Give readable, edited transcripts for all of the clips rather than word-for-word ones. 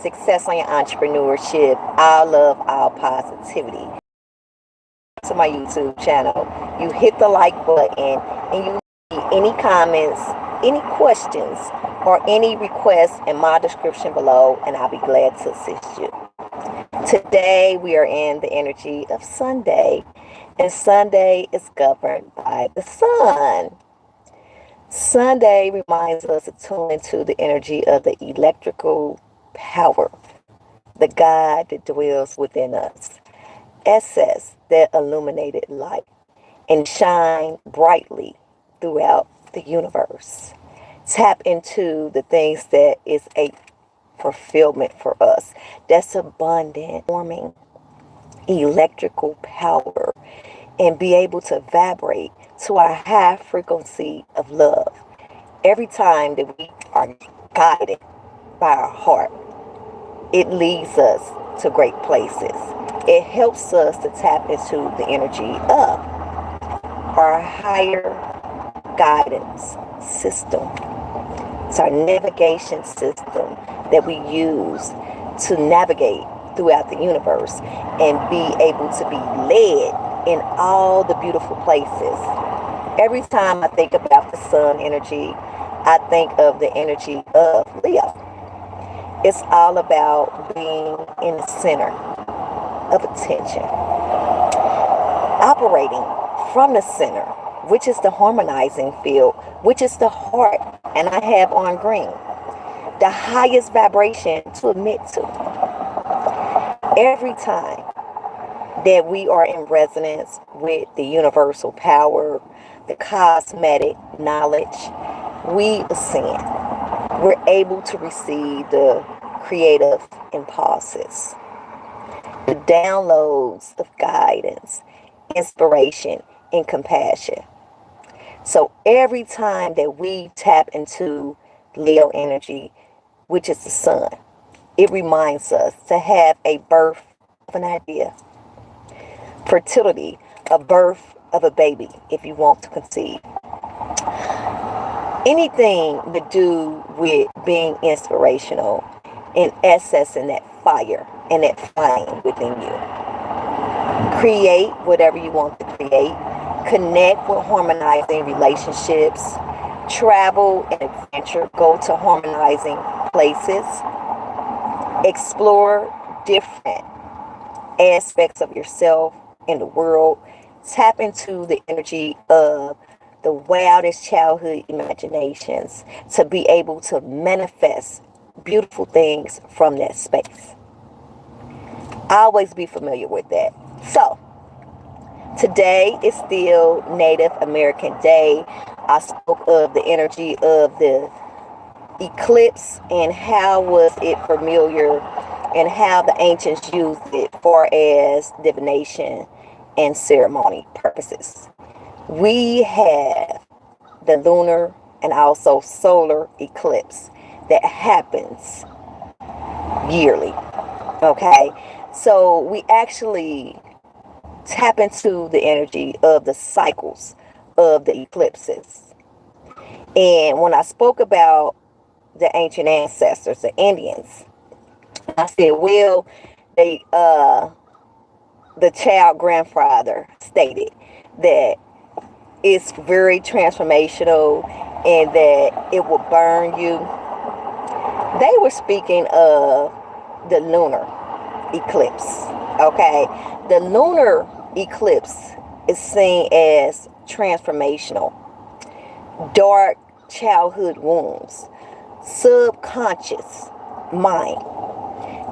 success on your entrepreneurship, all love, all positivity. To my YouTube channel, you hit the like button and you leave any comments, any questions, or any requests in my description below, and I'll be glad to assist you. Today we are in the energy of Sunday, and Sunday is governed by the sun. Sunday reminds us to tune into the energy of the electrical power, the God that dwells within us, essence that illuminated light and shine brightly throughout the universe. Tap into the things that is a fulfillment for us, that's abundant, forming electrical power, and be able to vibrate to a high frequency of love. Every time that we are guided by our heart, it leads us to great places. It helps us to tap into the energy of our higher guidance system. It's our navigation system that we use to navigate throughout the universe and be able to be led in all the beautiful places. Every time I think about the sun energy, I think of the energy of Leo. It's all about being in the center of attention, operating from the center, which is the harmonizing field, which is the heart, and I have on green, the highest vibration to emit to. Every time that we are in resonance with the universal power, the cosmetic knowledge, we ascend. We're able to receive the creative impulses, the downloads of guidance, inspiration, and compassion. So every time that we tap into Leo energy, which is the sun, it reminds us to have a birth of an idea, fertility, a birth of a baby, if you want to conceive. Anything to do with being inspirational and accessing that fire and that flame within you. Create whatever you want to create. Connect with harmonizing relationships. Travel and adventure. Go to harmonizing places. Explore different aspects of yourself in the world. Tap into the energy of the wildest childhood imaginations to be able to manifest beautiful things from that space. Always be familiar with that. So, today is still Native American Day. I spoke of the energy of the eclipse and how was it familiar and how the ancients used it for as divination and ceremony purposes. We have the lunar and also solar eclipse that happens yearly. Okay, so we actually tap into the energy of the cycles of the eclipses. And when I spoke about the ancient ancestors, the Indians, I said, well, the child grandfather stated that it's very transformational and that it will burn you. They were speaking of the lunar eclipse. Okay, the lunar eclipse is seen as transformational, dark childhood wounds, subconscious mind,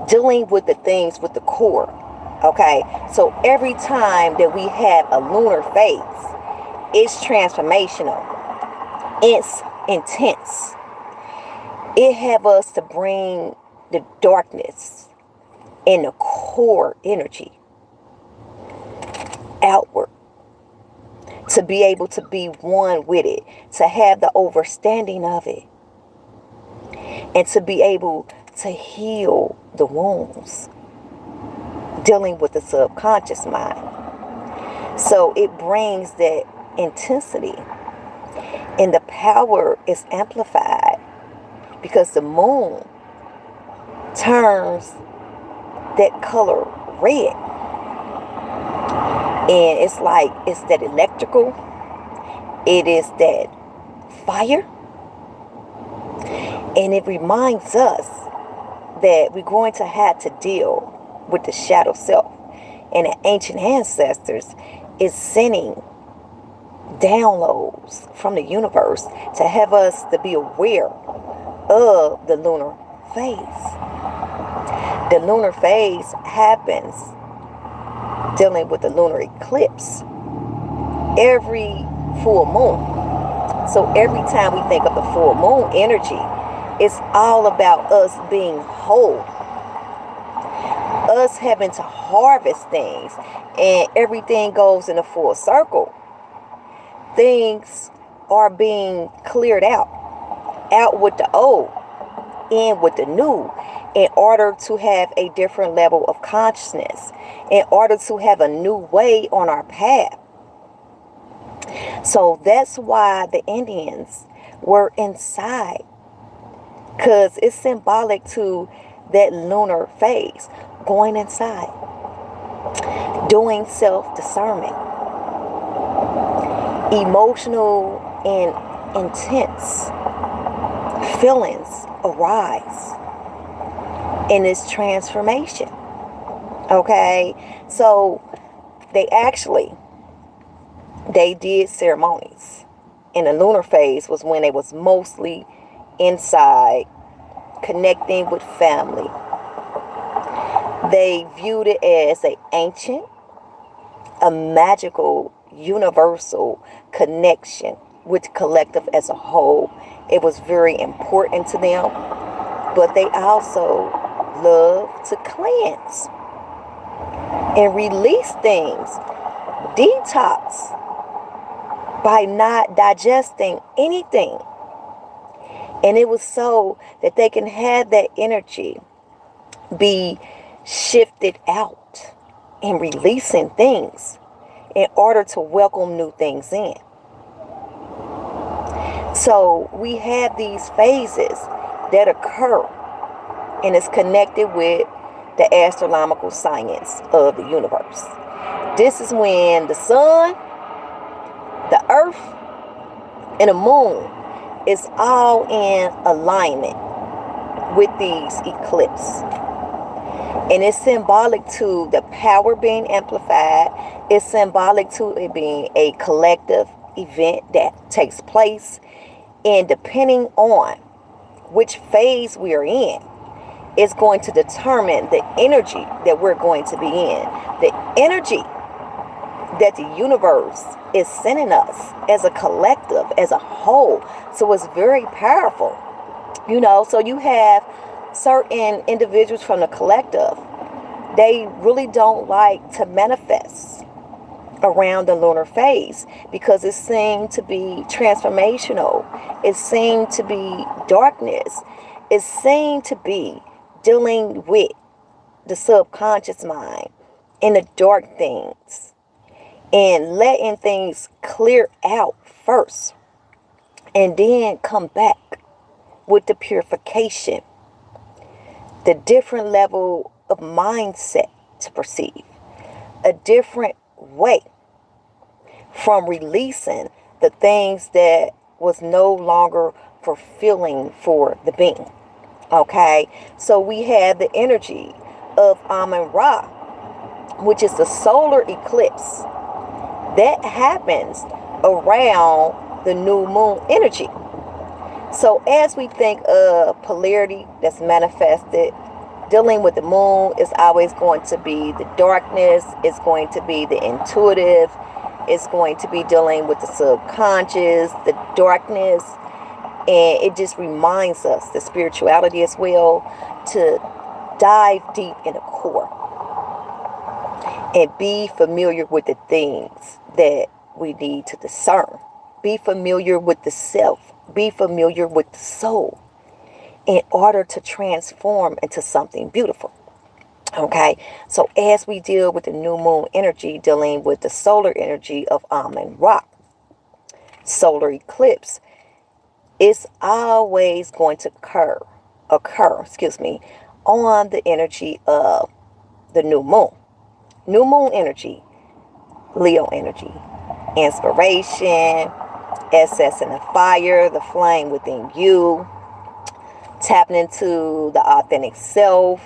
dealing with the things with the core. Okay, so every time that we have a lunar phase, it's transformational, it's intense. It have us to bring the darkness and the core energy outward, to be able to be one with it, to have the understanding of it, and to be able to heal the wounds, dealing with the subconscious mind. So it brings that intensity, and the power is amplified because the moon turns that color red. And it's like, it's that electrical, it is that fire, and it reminds us that we're going to have to deal with the shadow self. And the ancient ancestors is sending downloads from the universe to have us to be aware of the lunar phase. The lunar phase happens dealing with the lunar eclipse every full moon. So every time we think of the full moon energy, it's all about us being whole, us having to harvest things, and everything goes in a full circle. Things are being cleared out with the old, in with the new, in order to have a different level of consciousness, in order to have a new way on our path. So that's why the Indians were inside, because it's symbolic to that lunar phase, going inside, doing self-discernment. Emotional and intense feelings arise in this transformation. Okay, so they did ceremonies, and the lunar phase was when they was mostly inside, connecting with family. They viewed it as an ancient, a magical, universal connection with the collective as a whole. It was very important to them, but they also love to cleanse and release things, detox, by not digesting anything. And it was so that they can have that energy be shifted out and releasing things in order to welcome new things in. So we have these phases that occur, and it's connected with the astronomical science of the universe. This is when the sun, the earth, and the moon is all in alignment with these eclipses. And it's symbolic to the power being amplified. It's symbolic to it being a collective event that takes place. And depending on which phase we are in, it's going to determine the energy that we're going to be in. The energy that the universe is sending us as a collective, as a whole. So it's very powerful. So you have certain individuals from the collective, they really don't like to manifest around the lunar phase because it seemed to be transformational. It seemed to be darkness. It seemed to be dealing with the subconscious mind and the dark things and letting things clear out first and then come back with the purification, the different level of mindset to perceive, a different way from releasing the things that was no longer fulfilling for the being. Okay, so we have the energy of Amun-Ra, which is the solar eclipse that happens around the new moon energy. So as we think of polarity that's manifested, dealing with the moon is always going to be the darkness, it's going to be the intuitive, it's going to be dealing with the subconscious, the darkness, and it just reminds us, the spirituality as well, to dive deep in the core and be familiar with the things that we need to discern. Be familiar with the self. Be familiar with the soul in order to transform into something beautiful. Okay, so as we deal with the new moon energy, dealing with the solar energy of Amun-Ra, solar eclipse, it's always going to occur, on the energy of the new moon. New moon energy, Leo energy, inspiration, accessing the fire, the flame within you, tapping into the authentic self,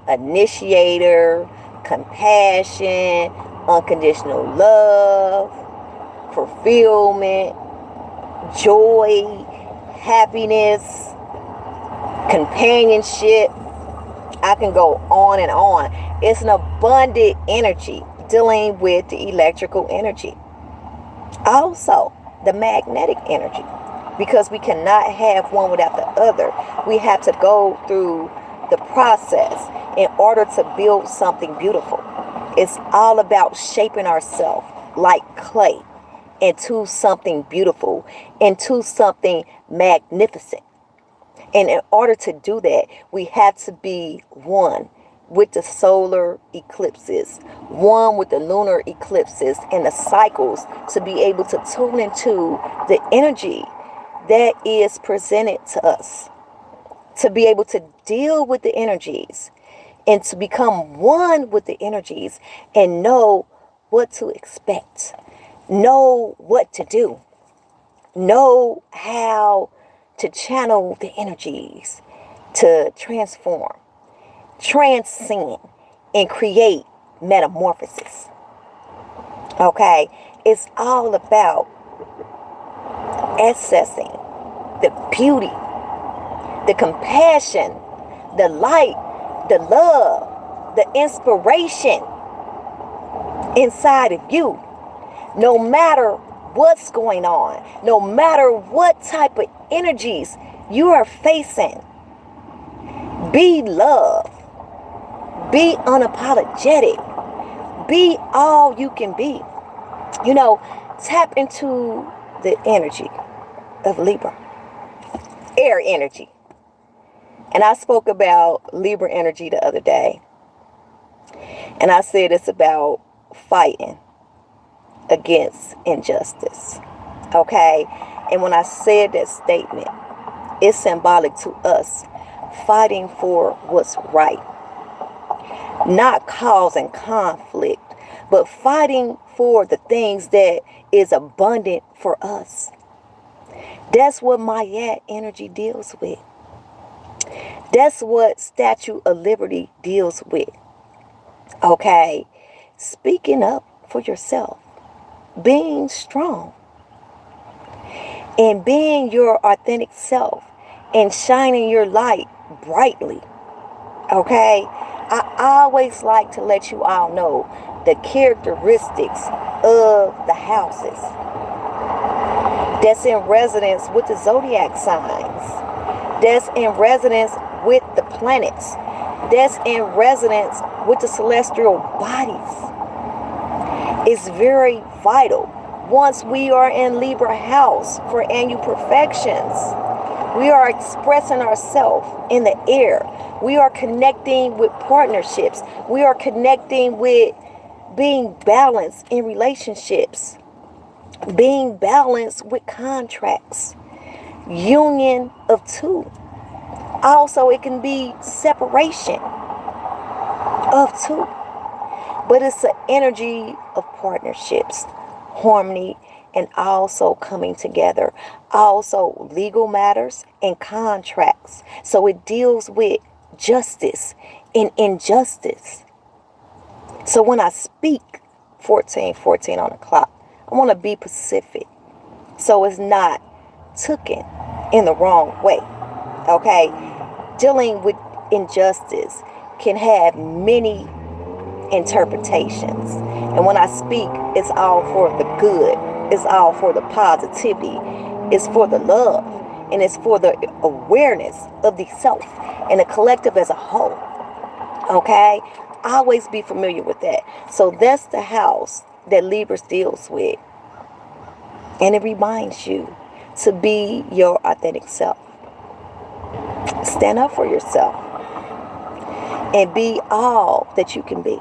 initiator, compassion, unconditional love, fulfillment, joy, happiness, companionship. I can go on and on. It's an abundant energy dealing with the electrical energy. Also, the magnetic energy, because we cannot have one without the other. We have to go through the process in order to build something beautiful. It's all about shaping ourselves like clay into something beautiful, into something magnificent. And in order to do that, we have to be one with the solar eclipses, one with the lunar eclipses and the cycles, to be able to tune into the energy that is presented to us, to be able to deal with the energies and to become one with the energies and know what to expect, know what to do, know how to channel the energies to transform, transcend, and create metamorphosis. Okay? It's all about accessing the beauty, the compassion, the light, the love, the inspiration inside of you. No matter what's going on, no matter what type of energies you are facing, be love, be unapologetic, be all you can be. You know, tap into the energy of Libra, air energy. And I spoke about Libra energy the other day, and I said it's about fighting against injustice. Okay? And when I said that statement, it's symbolic to us fighting for what's right, not causing conflict, but fighting for the things that is abundant for us. That's what MAAT energy deals with. That's what Statue of Liberty deals with. Okay? Speaking up for yourself, being strong, and being your authentic self, and shining your light brightly. Okay? I always like to let you all know the characteristics of the houses that's in resonance with the zodiac signs, that's in resonance with the planets, that's in resonance with the celestial bodies. It's very vital. Once we are in Libra house for annual perfections, we are expressing ourselves in the air. We are connecting with partnerships. We are connecting with being balanced in relationships, being balanced with contracts, union of two. Also, it can be separation of two. But it's an energy of partnerships, harmony, and also coming together. Also, legal matters and contracts. So it deals with justice and injustice. So when I speak 1414 on the clock, I want to be specific, so it's not taken in the wrong way. Okay? Dealing with injustice can have many interpretations. And when I speak, it's all for the good. It's all for the positivity. It's for the love. And it's for the awareness of the self and the collective as a whole. Okay? Always be familiar with that. So that's the house that Libra deals with. And it reminds you to be your authentic self. Stand up for yourself. And be all that you can be.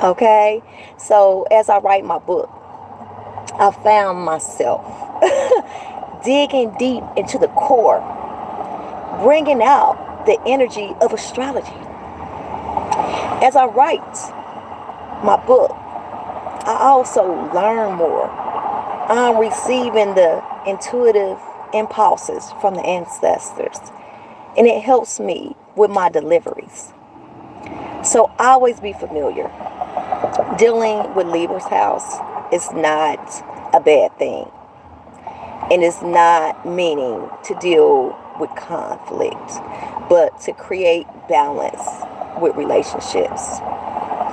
Okay? So as I write my book, I found myself digging deep into the core, bringing out the energy of astrology. As I write my book, I also learn more. I'm receiving the intuitive impulses from the ancestors, and it helps me with my deliveries. So always be familiar. Dealing with Libra's house is not a bad thing, and it's not meaning to deal with conflict, but to create balance with relationships.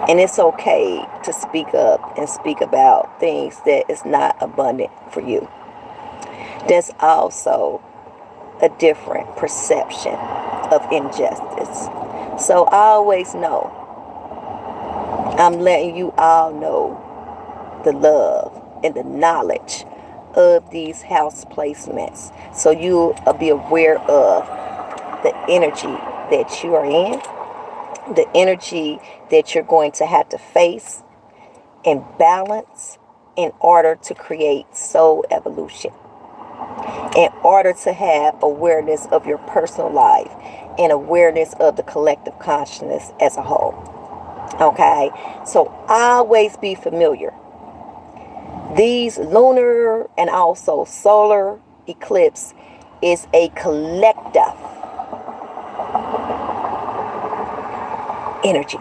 And it's okay to speak up and speak about things that is not abundant for you. There's also a different perception of injustice. So I always know, I'm letting you all know the love and the knowledge of these house placements, so you'll be aware of the energy that you are in, the energy that you're going to have to face and balance in order to create soul evolution, in order to have awareness of your personal life and awareness of the collective consciousness as a whole. Okay, so always be familiar. These lunar and also solar eclipse is a collective energy,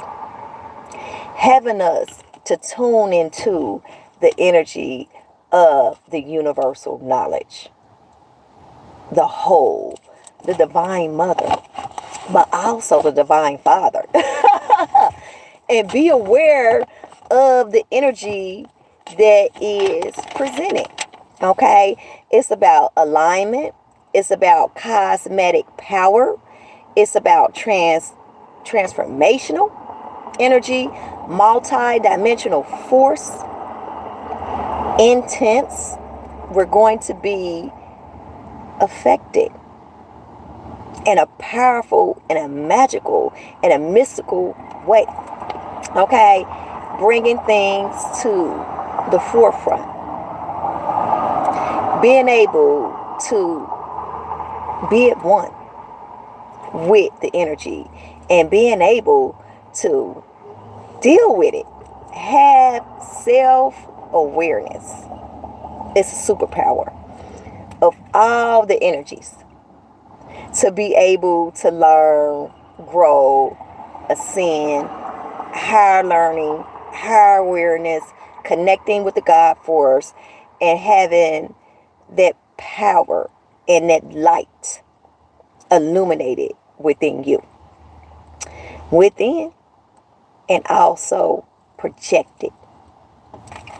having us to tune into the energy of the universal knowledge, the whole, the divine mother, but also the divine father. And be aware of the energy that is presented. Okay, it's about alignment, it's about cosmetic power, it's about transformational energy, multi-dimensional force, intense. We're going to be affected in a powerful and a magical and a mystical way. Okay, bringing things to the forefront, being able to be at one with the energy and being able to deal with it. Have self-awareness. It's a superpower of all the energies to be able to learn, grow, ascend, higher learning, higher awareness, connecting with the God force, and having that power and that light illuminated within you, within, and also projected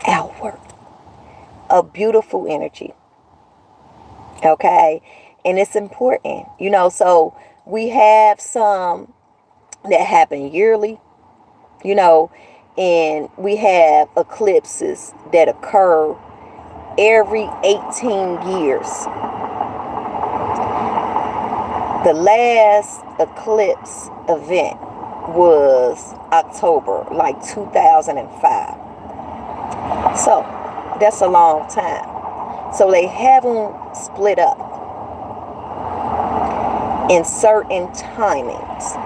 outward. A beautiful energy. Okay, and it's important, so we have some that happen yearly, and we have eclipses that occur every 18 years. The last eclipse event was October, 2005. So that's a long time. So they have them split up in certain timings.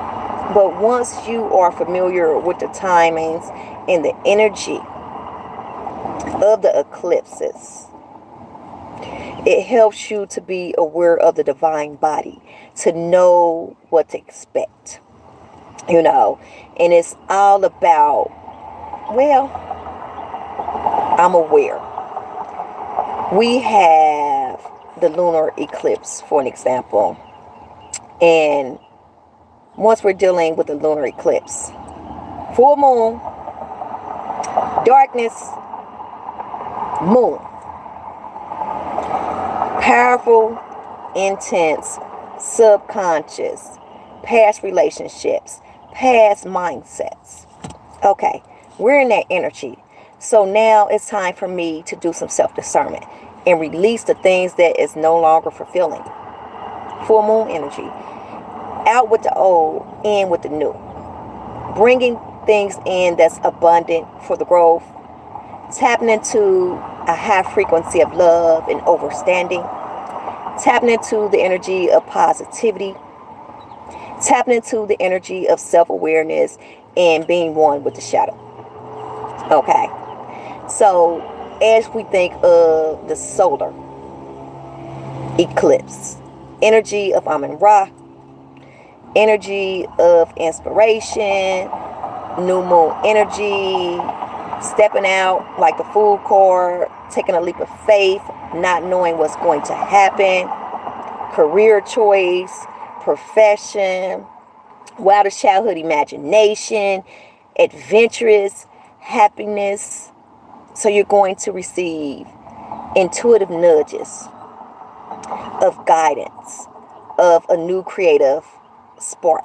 But once you are familiar with the timings and the energy of the eclipses, it helps you to be aware of the divine body, to know what to expect, and it's all about, I'm aware. We have the lunar eclipse, for an example, and once we're dealing with the lunar eclipse, full moon, darkness, moon, powerful, intense, subconscious, past relationships, past mindsets. Okay, we're in that energy. So now it's time for me to do some self-discernment and release the things that is no longer fulfilling. Full moon energy. Out with the old, in with the new. Bringing things in that's abundant for the growth. Tapping into a high frequency of love and understanding. Tapping into the energy of positivity. Tapping into the energy of self-awareness and being one with the shadow. Okay. So as we think of the solar eclipse, energy of Amun-Ra, energy of inspiration, new moon energy, stepping out like the Fool card, taking a leap of faith, not knowing what's going to happen, career choice, profession, wildest childhood imagination, adventurous, happiness. So you're going to receive intuitive nudges of guidance, of a new creative spark,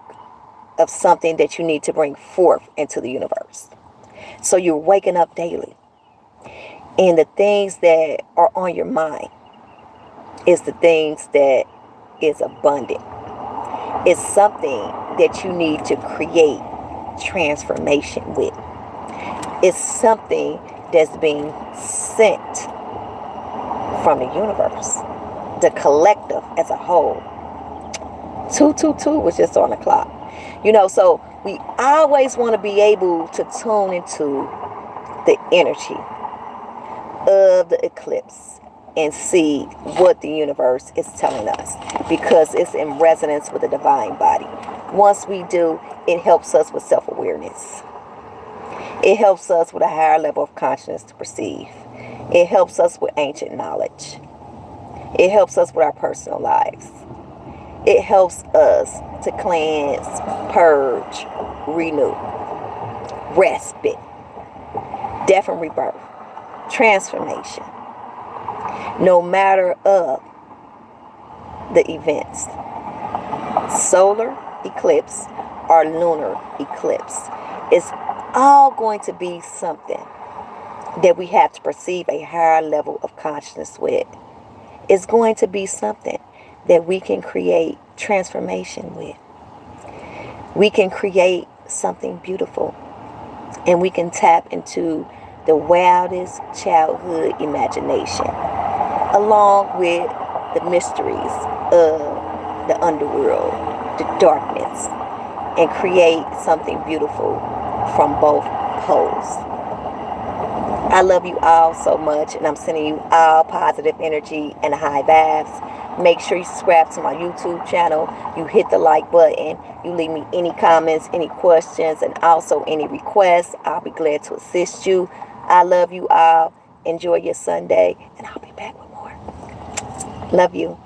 of something that you need to bring forth into the universe. So you're waking up daily, and the things that are on your mind is the things that is abundant. It's something that you need to create transformation with. It's something that's being sent from the universe, the collective as a whole. 222 was just on the clock. So we always want to be able to tune into the energy of the eclipse and see what the universe is telling us, because it's in resonance with the divine body. Once we do, it helps us with self-awareness. It helps us with a higher level of consciousness to perceive. It helps us with ancient knowledge. It helps us with our personal lives. It helps us to cleanse, purge, renew, respite, death and rebirth, transformation. No matter of the events, solar eclipse or lunar eclipse, it's all going to be something that we have to perceive a higher level of consciousness with. It's going to be something that we can create transformation with. We can create something beautiful, and we can tap into the wildest childhood imagination, along with the mysteries of the underworld, the darkness, and create something beautiful from both poles. I love you all so much, and I'm sending you all positive energy and high vibes. Make sure you subscribe to my YouTube channel. You hit the like button. You leave me any comments, any questions, and also any requests. I'll be glad to assist you. I love you all. Enjoy your Sunday, and I'll be back with more. Love you.